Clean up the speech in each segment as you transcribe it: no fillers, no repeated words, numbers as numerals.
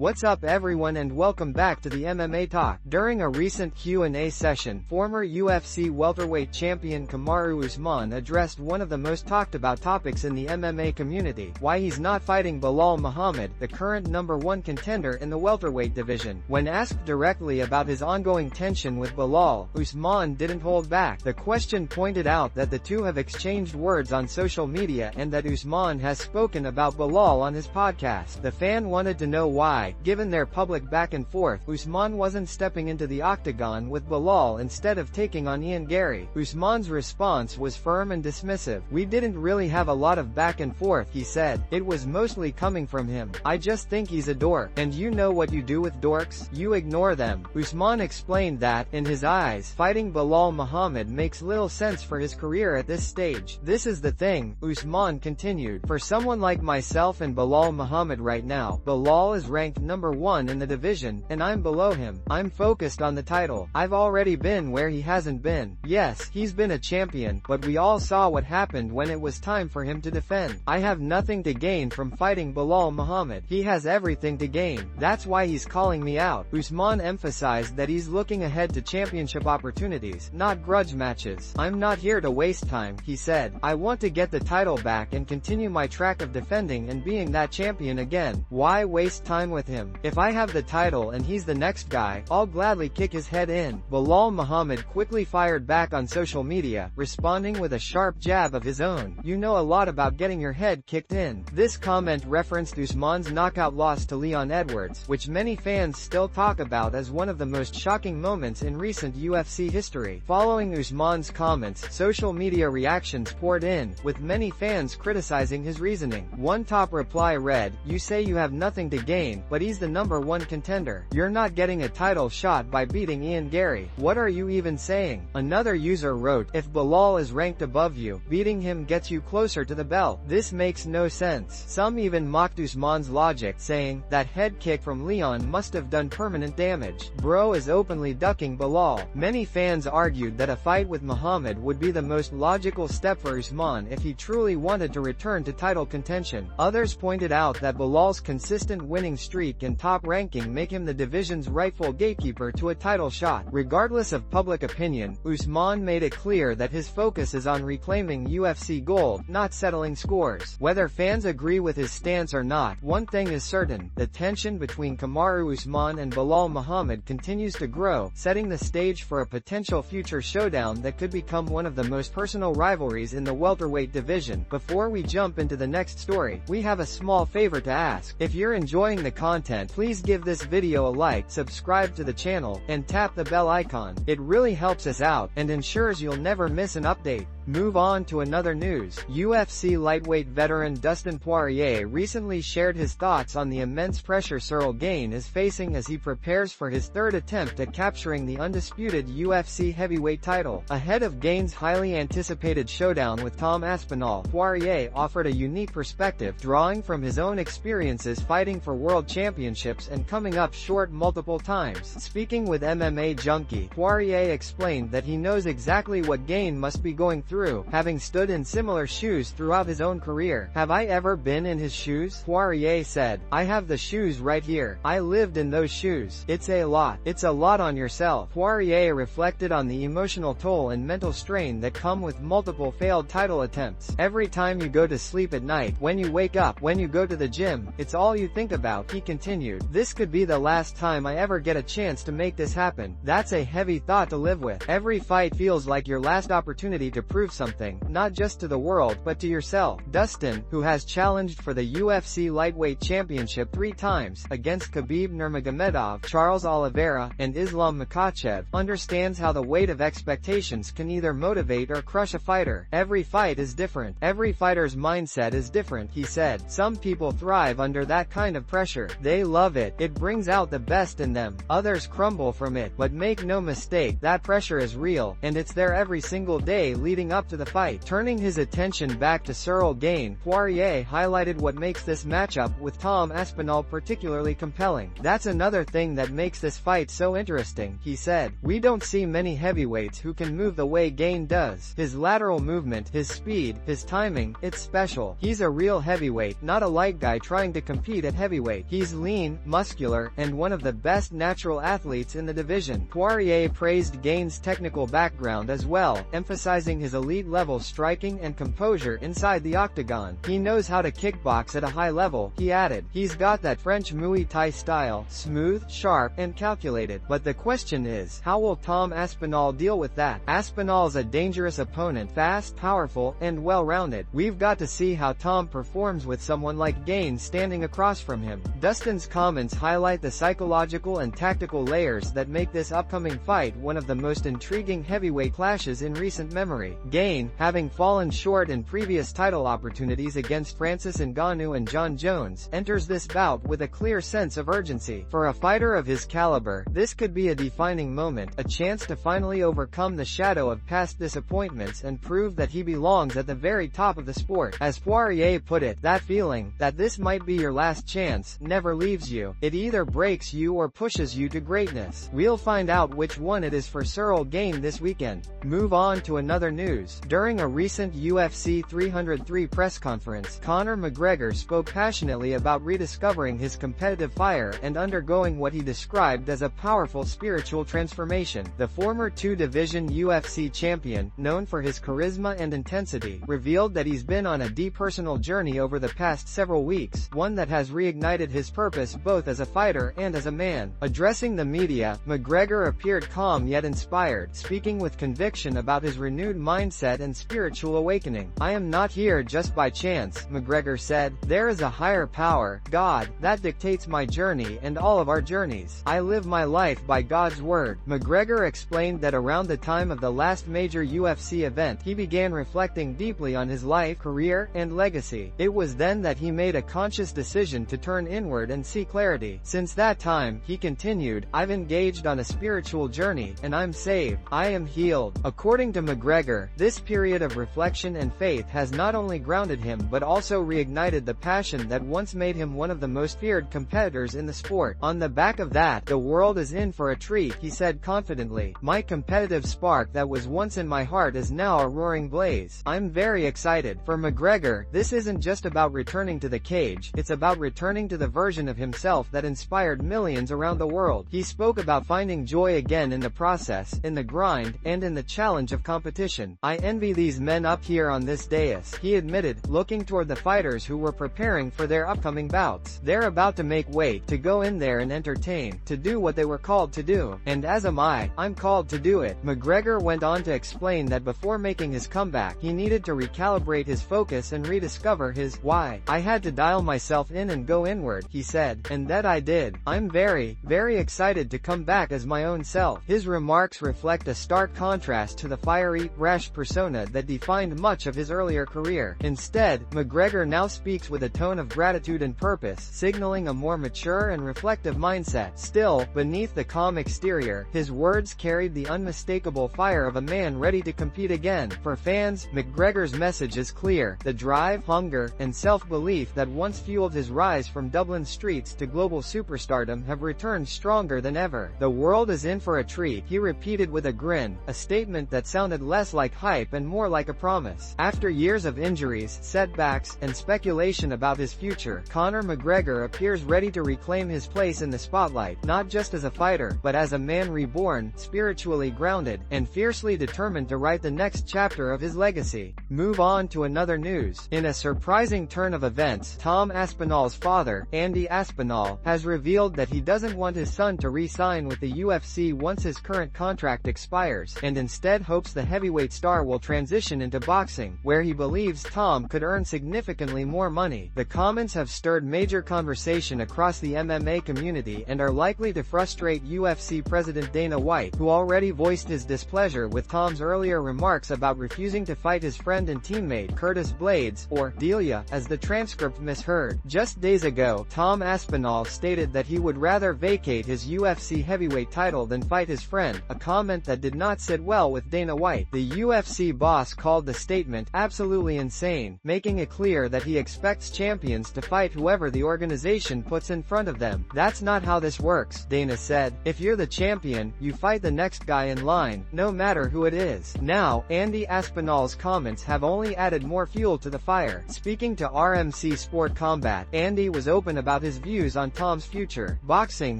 What's up everyone and welcome back to the MMA Talk. During a recent Q&A session, former UFC welterweight champion Kamaru Usman addressed one of the most talked about topics in the MMA community: why he's not fighting Belal Muhammad, the current #1 contender in the welterweight division. When asked directly about his ongoing tension with Belal, Usman didn't hold back. The question pointed out that the two have exchanged words on social media and that Usman has spoken about Belal on his podcast. The fan wanted to know why, given their public back and forth, Usman wasn't stepping into the octagon with Belal instead of taking on Ian Garry. Usman's response was firm and dismissive. "We didn't really have a lot of back and forth," he said. "It was mostly coming from him. I just think he's a dork. And you know what you do with dorks? You ignore them." Usman explained that, in his eyes, fighting Belal Muhammad makes little sense for his career at this stage. "This is the thing," Usman continued. "For someone like myself and Belal Muhammad right now, Belal is ranked #1 in the division, and I'm below him. I'm focused on the title. I've already been where he hasn't been. Yes, he's been a champion, but we all saw what happened when it was time for him to defend. I have nothing to gain from fighting Belal Muhammad. He has everything to gain. That's why he's calling me out." Usman emphasized that he's looking ahead to championship opportunities, not grudge matches. "I'm not here to waste time," he said. "I want to get the title back and continue my track of defending and being that champion again. Why waste time with him? If I have the title and he's the next guy, I'll gladly kick his head in." Belal Muhammad quickly fired back on social media, responding with a sharp jab of his own. "You know a lot about getting your head kicked in." This comment referenced Usman's knockout loss to Leon Edwards, which many fans still talk about as one of the most shocking moments in recent UFC history. Following Usman's comments, social media reactions poured in, with many fans criticizing his reasoning. One top reply read, "You say you have nothing to gain, but he's the #1 contender. You're not getting a title shot by beating Ian Garry. What are you even saying?" Another user wrote, "If Belal is ranked above you, beating him gets you closer to the belt. This makes no sense." Some even mocked Usman's logic, saying, "That head kick from Leon must have done permanent damage. Bro is openly ducking Belal." Many fans argued that a fight with Muhammad would be the most logical step for Usman if he truly wanted to return to title contention. Others pointed out that Belal's consistent winning streak and top ranking make him the division's rightful gatekeeper to a title shot. Regardless of public opinion, Usman made it clear that his focus is on reclaiming UFC gold, not settling scores. Whether fans agree with his stance or not, one thing is certain: the tension between Kamaru Usman and Belal Muhammad continues to grow, setting the stage for a potential future showdown that could become one of the most personal rivalries in the welterweight division. Before we jump into the next story, we have a small favor to ask. If you're enjoying the content, please give this video a like, subscribe to the channel, and tap the bell icon. It really helps us out, and ensures you'll never miss an update. Move on to another news. UFC lightweight veteran Dustin Poirier recently shared his thoughts on the immense pressure Gane is facing as he prepares for his third attempt at capturing the undisputed UFC heavyweight title. Ahead of Gane's highly anticipated showdown with Aspinall, Poirier offered a unique perspective, drawing from his own experiences fighting for world championships and coming up short multiple times. Speaking with MMA Junkie, Poirier explained that he knows exactly what Gane must be going through, having stood in similar shoes throughout his own career. "Have I ever been in his shoes?" Poirier said. "I have the shoes right here. I lived in those shoes. It's a lot. It's a lot on yourself." Poirier reflected on the emotional toll and mental strain that come with multiple failed title attempts. "Every time you go to sleep at night, when you wake up, when you go to the gym, it's all you think about," he continued. "This could be the last time I ever get a chance to make this happen. That's a heavy thought to live with. Every fight feels like your last opportunity to prove something, not just to the world, but to yourself." Dustin, who has challenged for the UFC lightweight championship 3 times, against Khabib Nurmagomedov, Charles Oliveira, and Islam Makhachev, understands how the weight of expectations can either motivate or crush a fighter. "Every fight is different. Every fighter's mindset is different," he said. "Some people thrive under that kind of pressure. They love it. It brings out the best in them. Others crumble from it. But make no mistake, that pressure is real, and it's there every single day leading leading up to the fight. Turning his attention back to Gane, Poirier highlighted what makes this matchup with Tom Aspinall particularly compelling. "That's another thing that makes this fight so interesting," he said. "We don't see many heavyweights who can move the way Gane does. His lateral movement, his speed, his timing, it's special. He's a real heavyweight, not a light guy trying to compete at heavyweight. He's lean, muscular, and one of the best natural athletes in the division." Poirier praised Gane's technical background as well, emphasizing his elite-level striking and composure inside the octagon. "He knows how to kickbox at a high level," he added. "He's got that French Muay Thai style, smooth, sharp, and calculated. But the question is, how will Tom Aspinall deal with that? Aspinall's a dangerous opponent, fast, powerful, and well-rounded. We've got to see how Tom performs with someone like Gane standing across from him." Dustin's comments highlight the psychological and tactical layers that make this upcoming fight one of the most intriguing heavyweight clashes in recent memory. Gane, having fallen short in previous title opportunities against Francis Ngannou and John Jones, enters this bout with a clear sense of urgency. For a fighter of his caliber, this could be a defining moment, a chance to finally overcome the shadow of past disappointments and prove that he belongs at the very top of the sport. As Poirier put it, "That feeling, that this might be your last chance, never leaves you. It either breaks you or pushes you to greatness." We'll find out which one it is for Gane this weekend. Move on to another news. During a recent UFC 303 press conference, Conor McGregor spoke passionately about rediscovering his competitive fire and undergoing what he described as a powerful spiritual transformation. The former two-division UFC champion, known for his charisma and intensity, revealed that he's been on a deep personal journey over the past several weeks, one that has reignited his purpose both as a fighter and as a man. Addressing the media, McGregor appeared calm yet inspired, speaking with conviction about his renewed mindset and spiritual awakening. "I am not here just by chance," McGregor said. "There is a higher power, God, that dictates my journey and all of our journeys. I live my life by God's word." McGregor explained that around the time of the last major UFC event, he began reflecting deeply on his life, career, and legacy. "It was then that he made a conscious decision to turn inward and seek clarity. Since that time," he continued, "I've engaged on a spiritual journey, and I'm saved. I am healed." According to McGregor, this period of reflection and faith has not only grounded him but also reignited the passion that once made him one of the most feared competitors in the sport. "On the back of that, the world is in for a treat," he said confidently. "My competitive spark that was once in my heart is now a roaring blaze. I'm very excited." For McGregor, this isn't just about returning to the cage, it's about returning to the version of himself that inspired millions around the world. He spoke about finding joy again in the process, in the grind, and in the challenge of competition. "I envy these men up here on this dais," he admitted, looking toward the fighters who were preparing for their upcoming bouts. "They're about to make weight, to go in there and entertain, to do what they were called to do. And as am I, I'm called to do it." McGregor went on to explain that before making his comeback, he needed to recalibrate his focus and rediscover his why. "I had to dial myself in and go inward," he said, "and that I did. I'm very, very excited to come back as my own self." His remarks reflect a stark contrast to the fiery, rash persona that defined much of his earlier career. Instead, McGregor now speaks with a tone of gratitude and purpose, signaling a more mature and reflective mindset. Still, beneath the calm exterior, his words carried the unmistakable fire of a man ready to compete again. For fans, McGregor's message is clear. The drive, hunger, and self-belief that once fueled his rise from Dublin streets to global superstardom have returned stronger than ever. "The world is in for a treat," he repeated with a grin, a statement that sounded less like hype and more like a promise. After years of injuries, setbacks, and speculation about his future, Conor McGregor appears ready to reclaim his place in the spotlight, not just as a fighter, but as a man reborn, spiritually grounded, and fiercely determined to write the next chapter of his legacy. Move on to another news. In a surprising turn of events, Tom Aspinall's father, Andy Aspinall, has revealed that he doesn't want his son to re-sign with the UFC once his current contract expires, and instead hopes the heavyweight star will transition into boxing, where he believes Tom could earn significantly more money. The comments have stirred major conversation across the MMA community and are likely to frustrate UFC President Dana White, who already voiced his displeasure with Tom's earlier remarks about refusing to fight his friend and teammate Curtis Blades, or Delia, as the transcript misheard. Just days ago, Tom Aspinall stated that he would rather vacate his UFC heavyweight title than fight his friend, a comment that did not sit well with Dana White. The UFC UFC boss called the statement absolutely insane, making it clear that he expects champions to fight whoever the organization puts in front of them. "That's not how this works," Dana said. "If you're the champion, you fight the next guy in line, no matter who it is." Now, Andy Aspinall's comments have only added more fuel to the fire. Speaking to RMC Sport Combat, Andy was open about his views on Tom's future. "Boxing,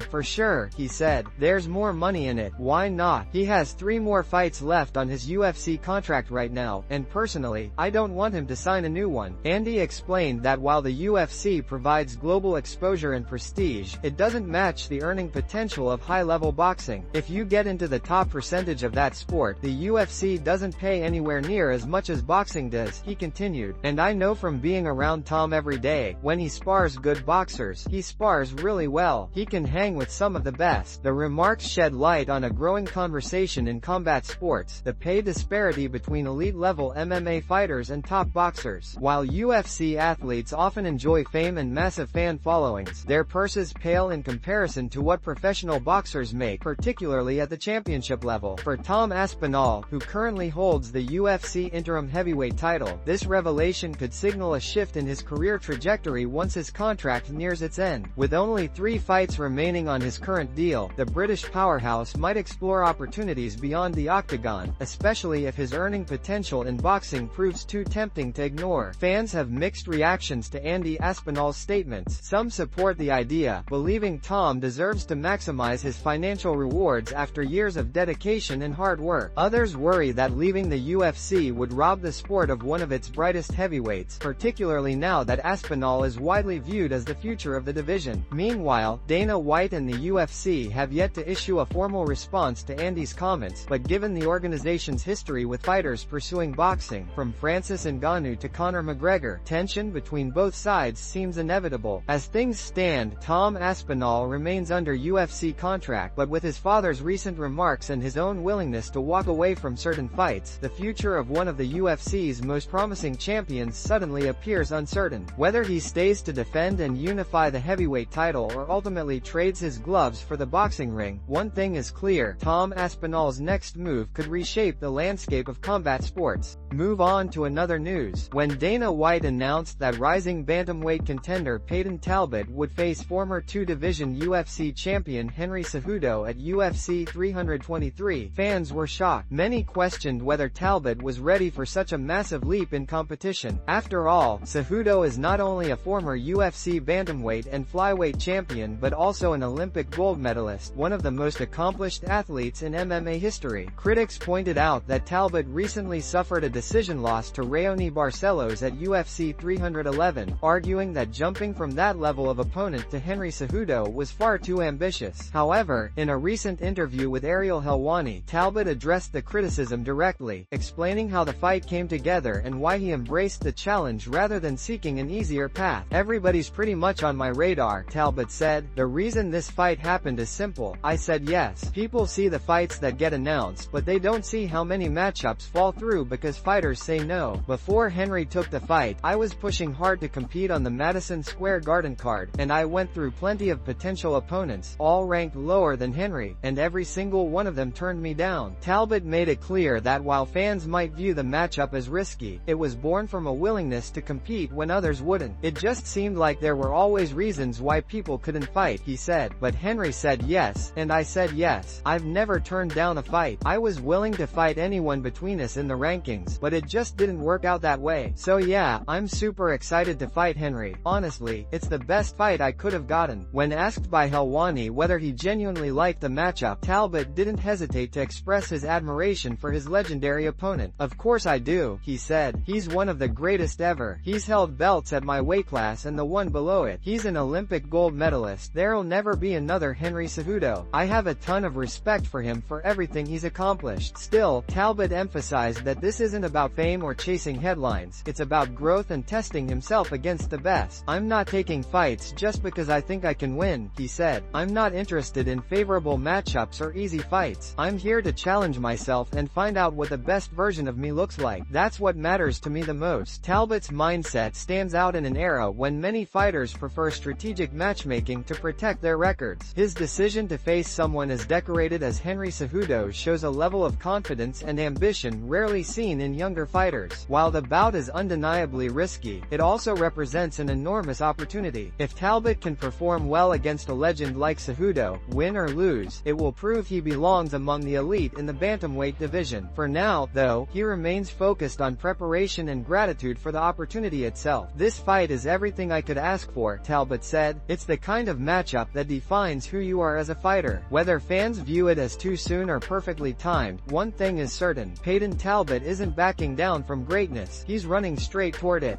for sure," he said. "There's more money in it. Why not? He has 3 more fights left on his UFC contract right now, and personally, I don't want him to sign a new one." Andy explained that while the UFC provides global exposure and prestige, it doesn't match the earning potential of high-level boxing. "If you get into the top percentage of that sport, the UFC doesn't pay anywhere near as much as boxing does," he continued. "And I know from being around Tom every day, when he spars good boxers, he spars really well. He can hang with some of the best." The remarks shed light on a growing conversation in combat sports, the pay disparity between elite-level MMA fighters and top boxers. While UFC athletes often enjoy fame and massive fan followings, their purses pale in comparison to what professional boxers make, particularly at the championship level. For Tom Aspinall, who currently holds the UFC interim heavyweight title, this revelation could signal a shift in his career trajectory once his contract nears its end. With only 3 fights remaining on his current deal, the British powerhouse might explore opportunities beyond the octagon, especially if his earning potential in boxing proves too tempting to ignore. Fans have mixed reactions to Andy Aspinall's statements. Some support the idea, believing Tom deserves to maximize his financial rewards after years of dedication and hard work. Others worry that leaving the UFC would rob the sport of one of its brightest heavyweights, particularly now that Aspinall is widely viewed as the future of the division. Meanwhile, Dana White and the UFC have yet to issue a formal response to Andy's comments, but given the organization's history with fighters pursuing boxing, from Francis Ngannou to Conor McGregor, tension between both sides seems inevitable. As things stand, Tom Aspinall remains under UFC contract, but with his father's recent remarks and his own willingness to walk away from certain fights, the future of one of the UFC's most promising champions suddenly appears uncertain. Whether he stays to defend and unify the heavyweight title or ultimately trades his gloves for the boxing ring, one thing is clear: Tom Aspinall's next move could reshape the landscape of combat sports. Move on to another news. When Dana White announced that rising bantamweight contender Peyton Talbott would face former 2-division UFC champion Henry Cejudo at UFC 323, fans were shocked. Many questioned whether Talbott was ready for such a massive leap in competition. After all, Cejudo is not only a former UFC bantamweight and flyweight champion but also an Olympic gold medalist, one of the most accomplished athletes in MMA history. Critics pointed out that Talbott recently suffered a decision loss to Raoni Barcelos at UFC 311, arguing that jumping from that level of opponent to Henry Cejudo was far too ambitious. However, in a recent interview with Ariel Helwani, Talbott addressed the criticism directly, explaining how the fight came together and why he embraced the challenge rather than seeking an easier path. "Everybody's pretty much on my radar," Talbott said. "The reason this fight happened is simple. I said yes. People see the fights that get announced, but they don't see how many matchups fall through because fighters say no. Before Henry took the fight, I was pushing hard to compete on the Madison Square Garden card, and I went through plenty of potential opponents, all ranked lower than Henry, and every single one of them turned me down." Talbott made it clear that while fans might view the matchup as risky, it was born from a willingness to compete when others wouldn't. "It just seemed like there were always reasons why people couldn't fight," he said. "But Henry said yes, and I said yes. I've never turned down a fight. I was willing to fight anyone between us in the rankings, but it just didn't work out that way. So yeah, I'm super excited to fight Henry. Honestly, it's the best fight I could have gotten." When asked by Helwani whether he genuinely liked the matchup, Talbott didn't hesitate to express his admiration for his legendary opponent. "Of course I do," he said. "He's one of the greatest ever. He's held belts at my weight class and the one below it. He's an Olympic gold medalist. There'll never be another Henry Cejudo. I have a ton of respect for him for everything he's accomplished." Still, Talbott emphasized that this isn't about fame or chasing headlines. It's about growth and testing himself against the best. "I'm not taking fights just because I think I can win," he said. "I'm not interested in favorable matchups or easy fights. I'm here to challenge myself and find out what the best version of me looks like. That's what matters to me the most." Talbott's mindset stands out in an era when many fighters prefer strategic matchmaking to protect their records. His decision to face someone as decorated as Henry Cejudo shows a level of confidence and ambition competition rarely seen in younger fighters. While the bout is undeniably risky, it also represents an enormous opportunity. If Talbott can perform well against a legend like Cejudo, win or lose, it will prove he belongs among the elite in the bantamweight division. For now, though, he remains focused on preparation and gratitude for the opportunity itself. "This fight is everything I could ask for," Talbott said. "It's the kind of matchup that defines who you are as a fighter." Whether fans view it as too soon or perfectly timed, one thing is certain: Payton Talbott isn't backing down from greatness, he's running straight toward it.